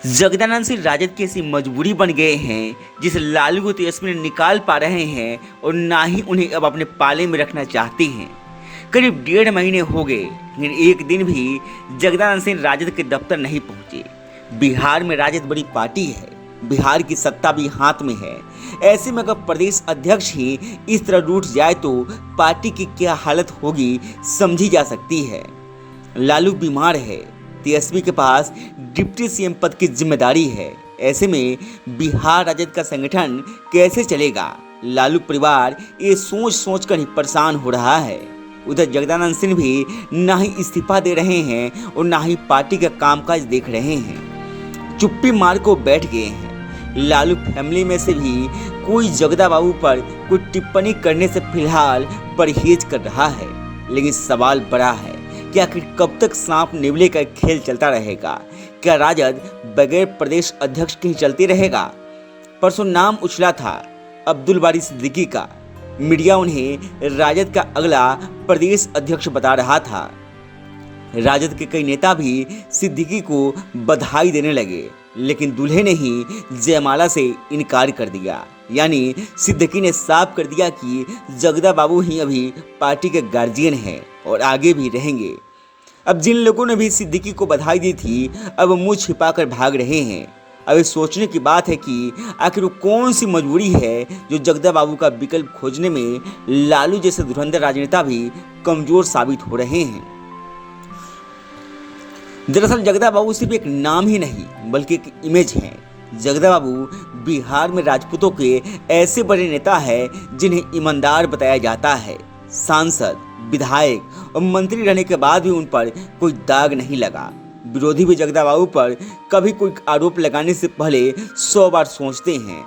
जगदानंद सिंह राजद की ऐसी मजबूरी बन गए हैं जिस लालू को तेजस्वी ने निकाल पा रहे हैं और ना ही उन्हें अब अपने पाले में रखना चाहते हैं। करीब 1.5 महीने हो गए लेकिन एक दिन भी जगदानंद सिंह राजद के दफ्तर नहीं पहुंचे। बिहार में राजद बड़ी पार्टी है, बिहार की सत्ता भी हाथ में है। ऐसे में अगर प्रदेश अध्यक्ष ही इस तरह रूठ जाए तो पार्टी की क्या हालत होगी समझी जा सकती है। लालू बीमार है, तेजस्वी के पास डिप्टी सीएम पद की जिम्मेदारी है। ऐसे में बिहार राजद का संगठन कैसे चलेगा? लालू परिवार ये सोच सोच कर ही परेशान हो रहा है। उधर जगदानंद सिंह भी ना ही इस्तीफा दे रहे हैं और ना ही पार्टी का कामकाज देख रहे हैं, चुप्पी मार को बैठ गए हैं। लालू फैमिली में से भी कोई जगदा बाबू पर कोई टिप्पणी करने से फिलहाल परहेज कर रहा है। लेकिन सवाल बड़ा है कि आखिर कब तक सांप निवले का खेल चलता रहेगा? क्या राजद बगैर प्रदेश अध्यक्ष के ही चलती रहेगा? परसों नाम उछला था अब्दुल बारी सिद्दीकी का। मीडिया उन्हें राजद का अगला प्रदेश अध्यक्ष बता रहा था। राजद के कई नेता भी सिद्दीकी को बधाई देने लगे, लेकिन दूल्हे ने ही जयमाला से इनकार कर दिया। यानी सिद्दीकी ने साफ कर दिया कि जगदा बाबू ही अभी पार्टी के गार्जियन हैं और आगे भी रहेंगे। अब जिन लोगों ने भी सिद्दीकी को बधाई दी थी अब मुंह छिपाकर भाग रहे हैं। अब इस सोचने की बात है कि आखिर वो कौन सी मजबूरी है जो जगदा बाबू का विकल्प खोजने में लालू जैसे धुरंधर राजनेता भी कमजोर साबित हो रहे हैं। दरअसल जगदा बाबू सिर्फ एक नाम ही नहीं बल्कि एक इमेज है। जगदा बाबू बिहार में राजपूतों के ऐसे बड़े नेता हैं जिन्हें ईमानदार बताया जाता है। सांसद, विधायक और मंत्री रहने के बाद भी उन पर कोई दाग नहीं लगा। विरोधी भी जगदा बाबू पर कभी कोई आरोप लगाने से पहले 100 बार सोचते हैं।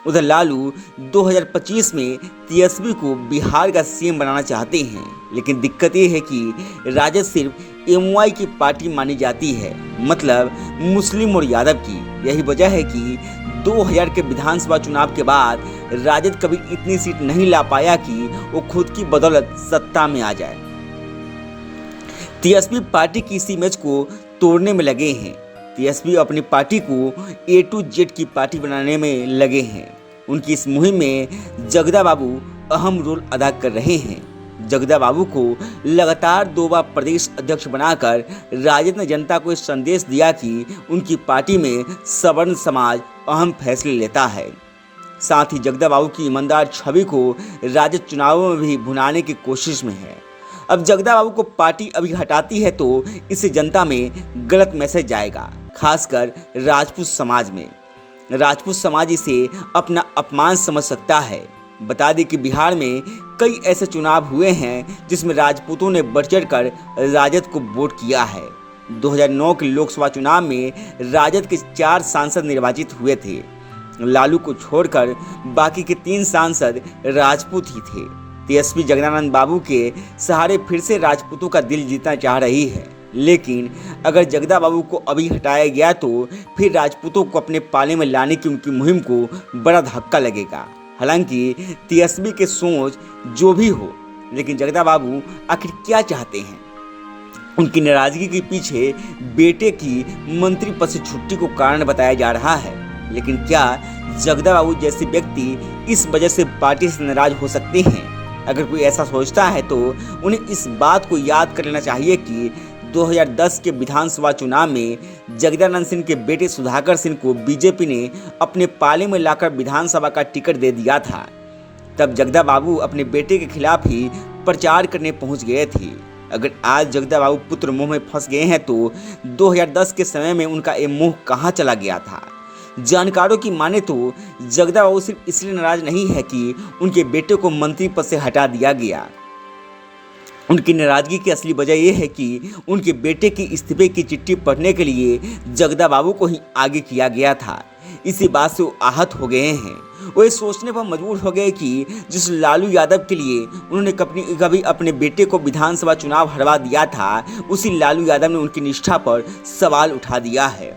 उधर लालू 2025 में तेजस्वी को बिहार का सीएम बनाना चाहते हैं, लेकिन दिक्कत ये है कि राजद सिर्फ एमवाई की पार्टी मानी जाती है, मतलब मुस्लिम और यादव की। यही वजह है कि 2000 के विधानसभा चुनाव के बाद राजद कभी इतनी सीट नहीं ला पाया कि वो खुद की बदौलत सत्ता में आ जाए। तेजस्वी पार्टी की इस इमेज को तोड़ने में लगे हैं। तेजस्वी अपनी पार्टी को A to Z की पार्टी बनाने में लगे हैं। उनकी इस मुहिम में जगदा बाबू अहम रोल अदा कर रहे हैं। जगदा बाबू को लगातार 2 बार प्रदेश अध्यक्ष बनाकर राजद ने जनता को इस संदेश दिया कि उनकी पार्टी में सवर्ण समाज अहम फैसले लेता है। साथ ही जगदा बाबू की ईमानदार छवि को राजद चुनावों में भी भुनाने की कोशिश में है। अब जगदा बाबू को पार्टी अभी हटाती है तो इससे जनता में गलत मैसेज जाएगा, खासकर राजपूत समाज में। राजपूत समाज इसे अपना अपमान समझ सकता है। बता दें कि बिहार में कई ऐसे चुनाव हुए हैं जिसमें राजपूतों ने बढ़ चढ़ कर राजद को वोट किया है। 2009 के लोकसभा चुनाव में राजद के 4 सांसद निर्वाचित हुए थे। लालू को छोड़कर बाकी के 3 सांसद राजपूत ही थे। तेजस्वी जगदानंद बाबू के सहारे फिर से राजपूतों का दिल जीतना चाह रही है, लेकिन अगर जगदा बाबू को अभी हटाया गया तो फिर राजपूतों को अपने पाले में लाने की उनकी मुहिम को बड़ा धक्का लगेगा। हालांकि तेजस्वी के सोच जो भी हो, लेकिन जगदा बाबू आखिर क्या चाहते हैं? उनकी नाराजगी के पीछे बेटे की मंत्री पद से छुट्टी को कारण बताया जा रहा है। लेकिन क्या जगदा बाबू जैसे व्यक्ति इस वजह से पार्टी से नाराज हो सकते हैं? अगर कोई ऐसा सोचता है तो उन्हें इस बात को याद कर लेना चाहिए कि 2010 के विधानसभा चुनाव में जगदानंद सिंह के बेटे सुधाकर सिंह को बीजेपी ने अपने पाले में लाकर विधानसभा का टिकट दे दिया था। तब जगदा बाबू अपने बेटे के खिलाफ ही प्रचार करने पहुंच गए थे। अगर आज जगदा बाबू पुत्र मोह में फंस गए हैं तो 2010 के समय में उनका ये मोह कहाँ चला गया था? जानकारों की माने तो जगदा बाबू सिर्फ इसलिए नाराज नहीं है कि उनके बेटे को मंत्री पद से हटा दिया गया। उनकी नाराजगी की असली वजह यह है कि उनके बेटे की इस्तीफे की चिट्ठी पढ़ने के लिए जगदा बाबू को ही आगे किया गया था। इसी बात से वो आहत हो गए हैं। वो ये सोचने पर मजबूर हो गए कि जिस लालू यादव के लिए उन्होंने कभी अपने बेटे को विधानसभा चुनाव हरवा दिया था, उसी लालू यादव ने उनकी निष्ठा पर सवाल उठा दिया है।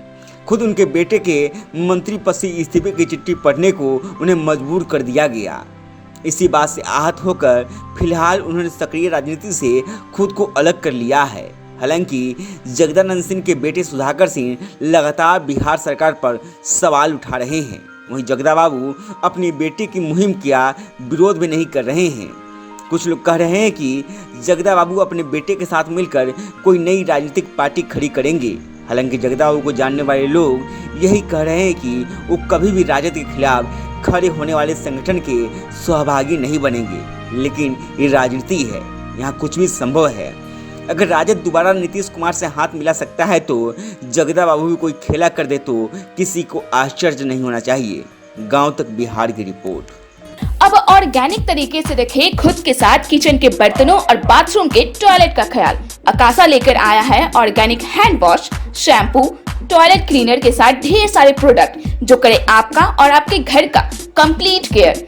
खुद उनके बेटे के मंत्री पद से इस्तीफे की चिट्ठी पढ़ने को उन्हें मजबूर कर दिया गया। इसी बात से आहत होकर फिलहाल उन्होंने सक्रिय राजनीति से खुद को अलग कर लिया है। हालांकि जगदानंद सिंह के बेटे सुधाकर सिंह लगातार बिहार सरकार पर सवाल उठा रहे हैं। वहीं जगदा बाबू अपनी बेटी की मुहिम का विरोध भी नहीं कर रहे हैं। कुछ लोग कह रहे हैं कि जगदा बाबू अपने बेटे के साथ मिलकर कोई नई राजनीतिक पार्टी खड़ी करेंगे। हालांकि जगदा बाबू को जानने वाले लोग यही कह रहे हैं कि वो कभी भी राजद के खिलाफ खड़े होने वाले संगठन के सहभागी नहीं बनेंगे। लेकिन ये राजनीति है, यहाँ कुछ भी संभव है। अगर राजद दोबारा नीतीश कुमार से हाथ मिला सकता है तो जगदा बाबू भी कोई खेला कर दे तो किसी को आश्चर्य नहीं होना चाहिए। गांव तक बिहार की रिपोर्ट। अब ऑर्गेनिक तरीके से रखें खुद के साथ किचन के बर्तनों और बाथरूम के टॉयलेट का ख्याल। अकासा लेकर आया है organic hand wash, shampoo, toilet cleaner के साथ ढेर सारे प्रोडक्ट जो करे आपका और आपके घर का कंप्लीट केयर।